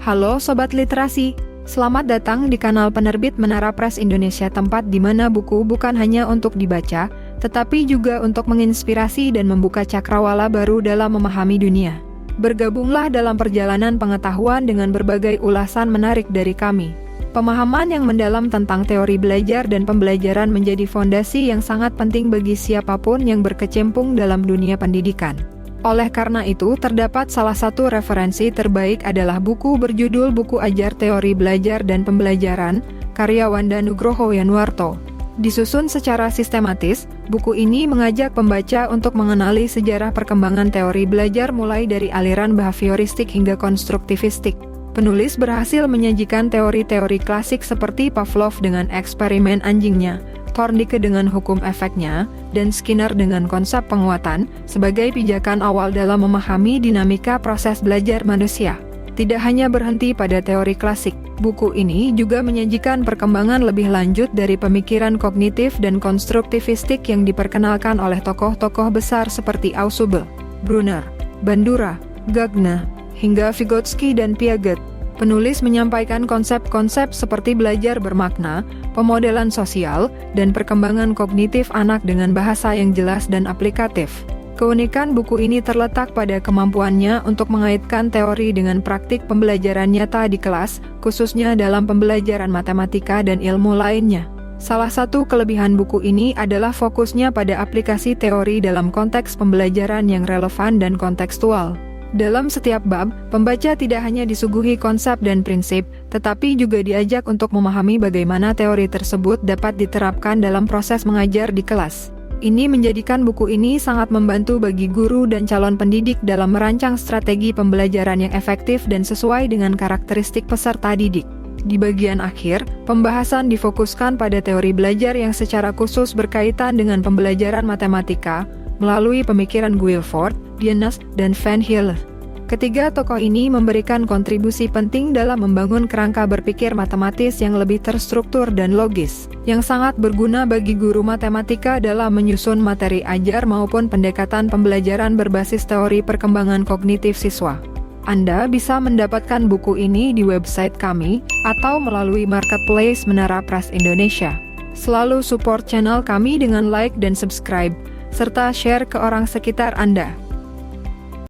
Halo Sobat Literasi, selamat datang di kanal penerbit Menara Press Indonesia, tempat di mana buku bukan hanya untuk dibaca, tetapi juga untuk menginspirasi dan membuka cakrawala baru dalam memahami dunia. Bergabunglah dalam perjalanan pengetahuan dengan berbagai ulasan menarik dari kami. Pemahaman yang mendalam tentang teori belajar dan pembelajaran menjadi fondasi yang sangat penting bagi siapapun yang berkecimpung dalam dunia pendidikan. Oleh karena itu, terdapat salah satu referensi terbaik adalah buku berjudul Buku Ajar Teori Belajar dan Pembelajaran, karya Wanda Nugroho Yanuarto. Disusun secara sistematis, buku ini mengajak pembaca untuk mengenali sejarah perkembangan teori belajar mulai dari aliran behavioristik hingga konstruktivistik. Penulis berhasil menyajikan teori-teori klasik seperti Pavlov dengan eksperimen anjingnya, Thorndike dengan hukum efeknya, dan Skinner dengan konsep penguatan, sebagai pijakan awal dalam memahami dinamika proses belajar manusia. Tidak hanya berhenti pada teori klasik, buku ini juga menyajikan perkembangan lebih lanjut dari pemikiran kognitif dan konstruktivistik yang diperkenalkan oleh tokoh-tokoh besar seperti Ausubel, Brunner, Bandura, Gagné, hingga Vygotsky dan Piaget. Penulis menyampaikan konsep-konsep seperti belajar bermakna, pemodelan sosial, dan perkembangan kognitif anak dengan bahasa yang jelas dan aplikatif. Keunikan buku ini terletak pada kemampuannya untuk mengaitkan teori dengan praktik pembelajaran nyata di kelas, khususnya dalam pembelajaran matematika dan ilmu lainnya. Salah satu kelebihan buku ini adalah fokusnya pada aplikasi teori dalam konteks pembelajaran yang relevan dan kontekstual. Dalam setiap bab, pembaca tidak hanya disuguhi konsep dan prinsip, tetapi juga diajak untuk memahami bagaimana teori tersebut dapat diterapkan dalam proses mengajar di kelas. Ini menjadikan buku ini sangat membantu bagi guru dan calon pendidik dalam merancang strategi pembelajaran yang efektif dan sesuai dengan karakteristik peserta didik. Di bagian akhir, pembahasan difokuskan pada teori belajar yang secara khusus berkaitan dengan pembelajaran matematika, melalui pemikiran Guilford, Dienes, dan Van Hille. Ketiga tokoh ini memberikan kontribusi penting dalam membangun kerangka berpikir matematis yang lebih terstruktur dan logis, yang sangat berguna bagi guru matematika dalam menyusun materi ajar maupun pendekatan pembelajaran berbasis teori perkembangan kognitif siswa. Anda bisa mendapatkan buku ini di website kami, atau melalui marketplace Menara Press Indonesia. Selalu support channel kami dengan like dan subscribe, serta share ke orang sekitar Anda.